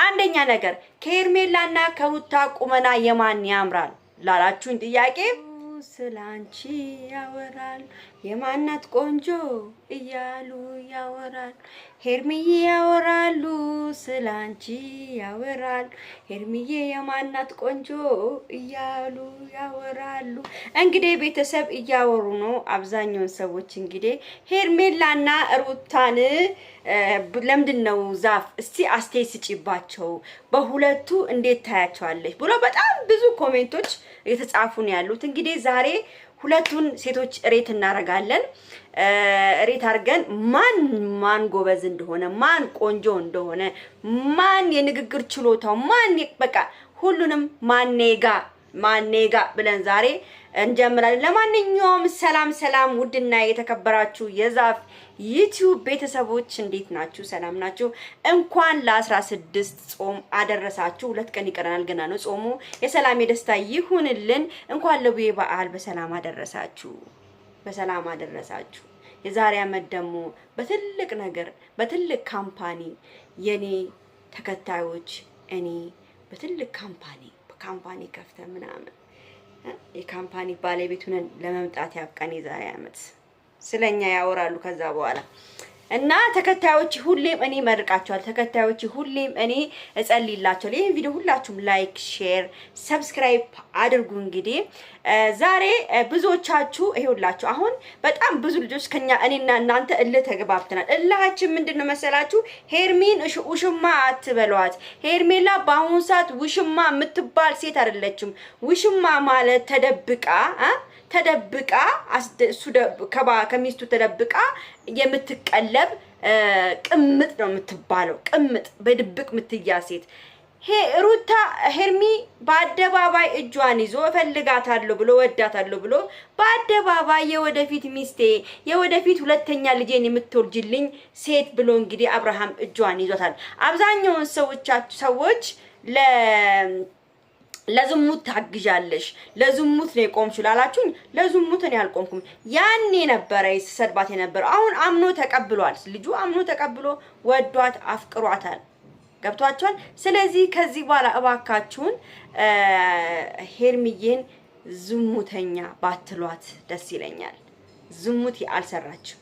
አንደኛ ነገር ከሄርሜላና ከሩታ ቁመና የማን ያምራል ላላችሁኝ ጥያቄ ስላንቺ ያወራል የማናት ቆንጆ እያሉ ያወራል ሄርሚዬ ያወራሉ ስላንቺ ያወራል ሄርሚዬ የማናት ቆንጆ እያሉ ያወራሉ። እንግዲህ ቤተሰብ እያወሩ ነው አብዛኛውን ሰዎች እንግዲህ ሄርሜላና ሩታን ለምንድነው ዛፍ እስቲ አስተያየት ስጪባቸው በሁለቱ እንዴት ታያቸዋለሽ ብሎ በጣም ብዙ ኮሜንቶች እየተጻፉ ነው ያሉት። እንግዲህ ዛሬ ሁለቱን ሴቶች ሬት እናረጋለን። ሬት አርገን ማን ጎበዝ እንደሆነ ማን ቆንጆ እንደሆነ ማን የንግግር ችሎታው ማን በቃ ሁሉንም ማኔጋ ብለን ዛሬ እንጀምራለን። ለማንኛውም ሰላም ውድና የተከበራችሁ የዛፍ ዩቲዩብ ቤተሰቦች እንዴት ናችሁ? ሰላም ናችሁ? እንኳን ለ16 ጾም አደረሳችሁ። 2 ቀን ይቀረናል ገና ነው ጾሙ። የሰላም የደስታ ይሁንልን። እንኳን ለቡሄ በዓል በሰላም አደረሳችሁ። የዛሬ አመት ደግሞ በትልቅ ነገር በትልቅ ካምፓኒ የኔ ተከታዮች እኔ በትልቅ ካምፓኒ ከፍተ ምናምን የካምፓኒ ባለቤት ሆነን ለመምጣት ያብቃን። የዛሬ አመት ስለኛ ያወራሉ ከዛ በኋላ እና ተከታዮች ሁሌም እኔ መርቃቸዋል። ተከታዮች ሁሌም እኔ እጸልይላቸዋለሁ። ይሄን ቪዲዮ ሁላችሁም ላይክ፣ ሼር፣ ሰብስክራይብ አድርጉ። እንግዲህ ዛሬ ብዙዎቻችሁ ይሄውላችሁ አሁን በጣም ብዙ ልጆች ከኛ እኔና እናንተ እልህ ተገባብተናል። እልሃችን ምንድነው መሰላችሁ? ሄርሚን ውሽማ አትበሏት። ሄርሜላ በአሁኑ ሰዓት ውሽማ የምትባል ሴት አይደለችም። ውሽማ ማለት ተደብቃ ከሚስቱ ተደብቃ የምትቀለብ ቅምጥ ነው የምትባለው። ቅምጥ በድብቅ የምትያዝ ሴት ሩታ ሄርሚ በአደባባይ እጇን ይዞ እፈልጋታለሁ ብሎ ወዳታለሁ ብሎ በአደባባይ የወደፊት ሚስቴ የወደፊት ሁለተኛ ልጄን የምትወልጅልኝ ሴት ብሎ እንግዲህ አብርሃም እጇን ይዞታል። አብዛኛውን ሰዎች ለዝሙት ታግዣለሽ ለዝሙት ነው የቆምሽ ላላችሁኝ ለዝሙት እኔ አልቆምኩም። ያኔ ነበረ ሲሰድባት የነበረው። አሁን አምኖ ተቀብሏል። ልጁ አምኖ ተቀብሎ ወዷት አፍቅሯታል። ገብቷችኋል? ስለዚህ ከዚህ በኋላ እባካችሁን ሄርሚዬን ዝሙተኛ ባትሏት ደስ ይለኛል። ዝሙት አልሰራችም።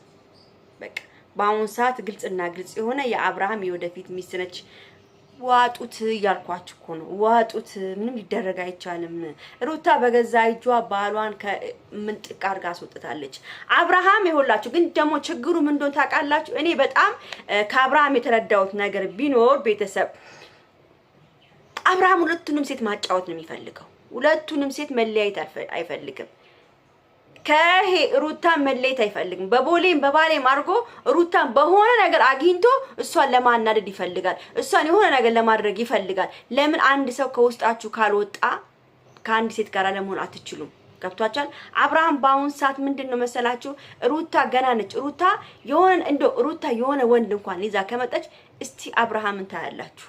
በቃ በአሁን ሰዓት ግልጽና ግልጽ የሆነ የአብርሃም የወደፊት ሚስት ነች። ዋጡት እያልኳችሁ እኮ ነው። ዋጡት። ምንም ሊደረግ አይቻልም። ሩታ በገዛ እጇ ባሏን ከምንጥቅ አድርጋ አስወጥታለች። አብርሃም ይኸውላችሁ ግን ደግሞ ችግሩ ምን እንደሆነ ታውቃላችሁ? እኔ በጣም ከአብርሃም የተረዳሁት ነገር ቢኖር ቤተሰብ አብርሃም ሁለቱንም ሴት ማጫወት ነው የሚፈልገው። ሁለቱንም ሴት መለያየት አይፈልግም። ከሩታን መለየት አይፈልግም። በባሌም አድርጎ ሩታን በሆነ ነገር አግኝቶ እሷን ለማናደድ ይፈልጋል። እሷን የሆነ ነገር ለማድረግ ይፈልጋል። ለምን አንድ ሰው ከውስጣችሁ ካልወጣ ከአንድ ሴት ጋር ለመሆን አትችሉም። ገብቷችኋል? አብርሃም በአሁን ሰዓት ምንድነው መሰላችሁ? ሩታ ገና ነች። ሩታ የሆነ ወንድ እንኳን ይዛ ከመጣች እስቲ አብርሃምን ታያላችሁ።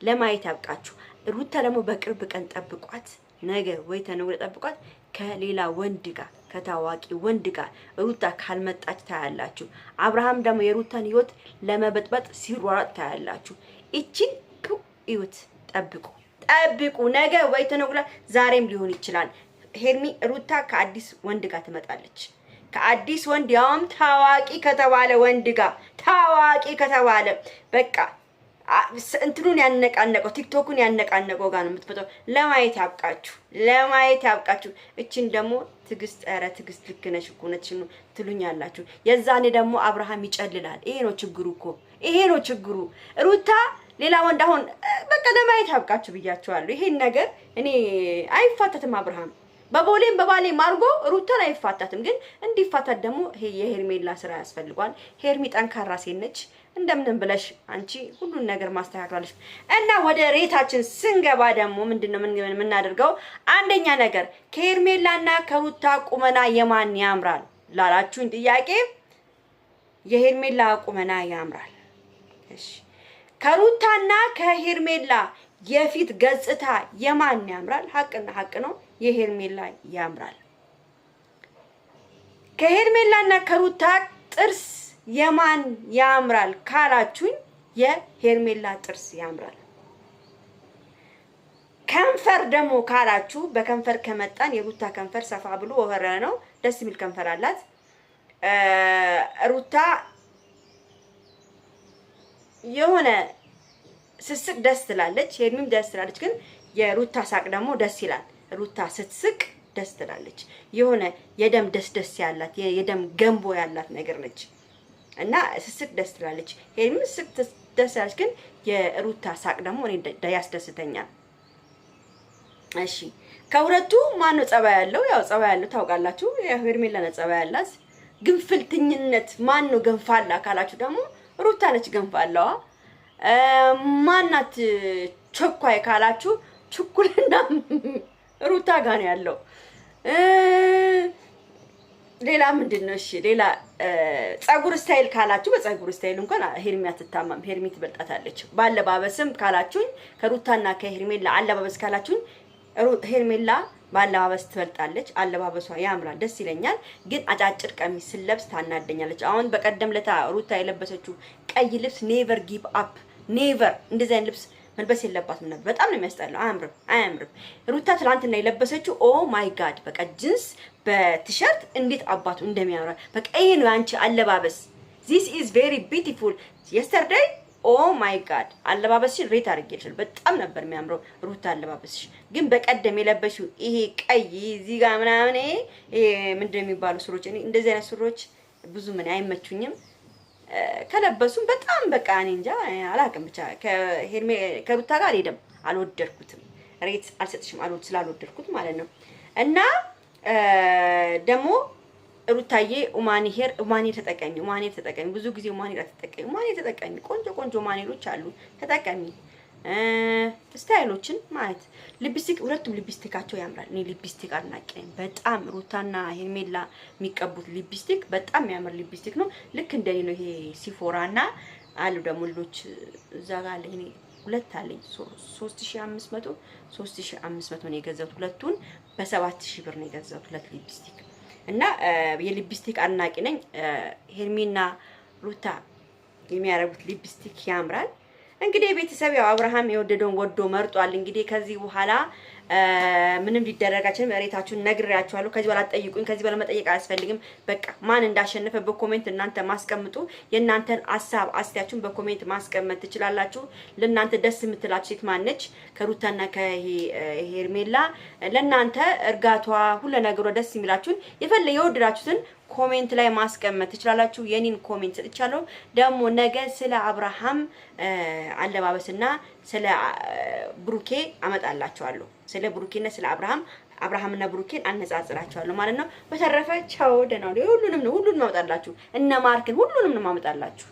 ለማየት ያብቃችሁ። ሩታ ደግሞ በቅርብ ቀን ጠብቋት። ነገ ወይ ተነገ ጠብቋት ከሌላ ወንድ ጋር ከታዋቂ ወንድ ጋር ሩታ ካልመጣች ታያላችሁ። አብርሃም ደግሞ የሩታን ህይወት ለመበጥበጥ ሲሯሯጥ ታያላችሁ። እቺን ህይወት ጠብቁ። ነገ ወይ ተነገ ዛሬም ሊሆን ይችላል። ሄርሚ ሩታ ከአዲስ ወንድ ጋር ትመጣለች። ከአዲስ ወንድ ያውም ታዋቂ ከተባለ ወንድ ጋር በቃ እንትኑን ያነቃነቀው ቲክቶኩን ያነቃነቀው ጋር ነው የምትፈጠው። ለማየት ያብቃችሁ። እቺን ደግሞ ትግስት ልክ ነሽ እኮ ነትሽኑ ትሉኛላችሁ። የዛኔ ደግሞ አብርሃም ይጨልላል። ይሄ ነው ችግሩ። ሩታ ሌላ ወንድ አሁን በቃ ለማየት ያብቃችሁ ብያችኋለሁ። ይሄን ነገር እኔ አይፋታትም አብርሃም በባሌም አድርጎ ሩታን አይፋታትም። ግን እንዲፋታት ደግሞ የሄርሜላ ስራ ያስፈልጓል። ሄርሚ ጠንካራ ሴት ነች። እንደምንም ብለሽ አንቺ ሁሉን ነገር ማስተካከላለሽ እና ወደ ሬታችን ስንገባ ደግሞ ምንድነው የምናደርገው? አንደኛ ነገር ከሄርሜላና ከሩታ ቁመና የማን ያምራል ላላችሁኝ ጥያቄ የሄርሜላ ቁመና ያምራል። እሺ ከሩታና ከሄርሜላ የፊት ገጽታ የማን ያምራል? ሀቅ ነው። የሄርሜላ ያምራል። ከሄርሜላና ከሩታ ጥርስ የማን ያምራል ካላችሁኝ የሄርሜላ ጥርስ ያምራል። ከንፈር ደግሞ ካላችሁ በከንፈር ከመጣን የሩታ ከንፈር ሰፋ ብሎ ወፈረ ነው። ደስ የሚል ከንፈር አላት ሩታ። የሆነ ስስቅ ደስ ትላለች፣ ሄርሚም ደስ ትላለች። ግን የሩታ ሳቅ ደግሞ ደስ ይላል። ሩታ ስትስቅ ደስ ትላለች። የሆነ የደም ደስ ያላት የደም ገንቦ ያላት ነገር ነች እና ስስቅ ደስ ትላለች። ሄርሚም ስስቅ ደስ ያለች። ግን የሩታ ሳቅ ደግሞ እኔ ያስደስተኛል። እሺ ከሁለቱ ማን ነው ጸባይ ያለው? ያው ጸባይ ያለው ታውቃላችሁ፣ ሄርሜላ ነው ጸባይ ያላት። ግንፍልተኝነት ማን ነው ገንፋላ ካላችሁ ደግሞ ሩታ ነች ገንፋላዋ። ማናት ቸኳይ ካላችሁ ችኩልና ሩታ ጋር ነው ያለው። ሌላ ምንድነው? እሺ ሌላ ጸጉር ስታይል ካላችሁ በጸጉር ስታይል እንኳን ሄርሚ አትታማም፣ ሄርሚ ትበልጣታለች። ባለባበስም ካላችሁኝ ከሩታና ከሄርሜላ አለባበስ ካላችሁኝ ሄርሜላ ባለባበስ ትበልጣለች። አለባበሷ ያምራል፣ ደስ ይለኛል። ግን አጫጭር ቀሚስ ስለብስ ታናደኛለች። አሁን በቀደም ለታ ሩታ የለበሰችው ቀይ ልብስ ኔቨር ጊቭ አፕ ኔቨር፣ እንደዚህ አይነት ልብስ መልበስ የለባትም ነበር። በጣም ነው የሚያስጠላው። አያምርም። ሩታ ትላንትና የለበሰችው ኦ ማይ ጋድ፣ በቃ ጂንስ በቲሸርት እንዴት አባቱ እንደሚያምራ በቃ ይሄ ነው አንቺ አለባበስ። this is very beautiful yesterday ኦ ማይ ጋድ አለባበስሽን ሬት አድርጌልሽ። በጣም ነበር የሚያምረው ሩታ አለባበስሽ። ግን በቀደም የለበሽው ይሄ ቀይ እዚህ ጋር ምናምን ይሄ ምንድነው የሚባሉ ሱሮች፣ እኔ እንደዚህ አይነት ሱሮች ብዙ ምን አይመቹኝም። ከለበሱም በጣም በቃ እኔ እንጃ አላውቅም። ብቻ ከሩታ ጋር አልሄድም፣ አልወደድኩትም። ሬት አልሰጥሽም ስላልወደድኩት ማለት ነው። እና ደግሞ ሩታዬ ኡማኔ ተጠቀሚ። ብዙ ጊዜ ኡማኔ ተጠቀሚ። ቆንጆ ማኔሮች አሉ፣ ተጠቀሚ። ስታይሎችን ማለት ሊፕስቲክ፣ ሁለቱም ሊፕስቲካቸው ያምራል። እኔ ሊፕስቲክ አድናቂ ነኝ በጣም። ሩታና ሄርሜላ የሚቀቡት ሊፕስቲክ በጣም የሚያምር ሊፕስቲክ ነው። ልክ እንደኔ ነው። ይሄ ሲፎራና አሉ ደግሞ ሌሎች እዛ ጋር አለ። እኔ ሁለት አለኝ 3500 ነው የገዛሁት። ሁለቱን በ7000 ብር ነው የገዛሁት፣ ሁለት ሊፕስቲክ እና የሊፕስቲክ አድናቂ ነኝ። ሄርሜና ሩታ የሚያረጉት ሊፕስቲክ ያምራል። እንግዲህ ቤተሰብ ያው አብርሃም የወደደውን ወዶ መርጧል። እንግዲህ ከዚህ በኋላ ምንም ሊደረጋችንም ሬታችሁን ነግሬያችኋለሁ። ከዚህ በኋላ ጠይቁኝ። ከዚህ በኋላ መጠየቅ አያስፈልግም። በቃ ማን እንዳሸነፈ በኮሜንት እናንተ ማስቀምጡ። የእናንተን ሐሳብ አስተያየታችሁን በኮሜንት ማስቀመጥ ትችላላችሁ። ለእናንተ ደስ የምትላችሁ ሴት ማነች? ከሩታና ከሄርሜላ ለእናንተ እርጋቷ ሁሉ ነገሯ ደስ የሚላችሁን የወደዳችሁትን ኮሜንት ላይ ማስቀመጥ ትችላላችሁ። የኔን ኮሜንት ሰጥቻለሁ። ደግሞ ነገ ስለ አብርሃም አለባበስና ስለ ብሩኬ አመጣላችኋለሁ። ስለ ብሩኬና ስለ አብርሃምና ብሩኬን አነጻጽራችኋለሁ ማለት ነው። በተረፈ ቻው፣ ደህና ሁሉንም አመጣላችሁ። እነ ማርክን ሁሉንም ነው አመጣላችሁ።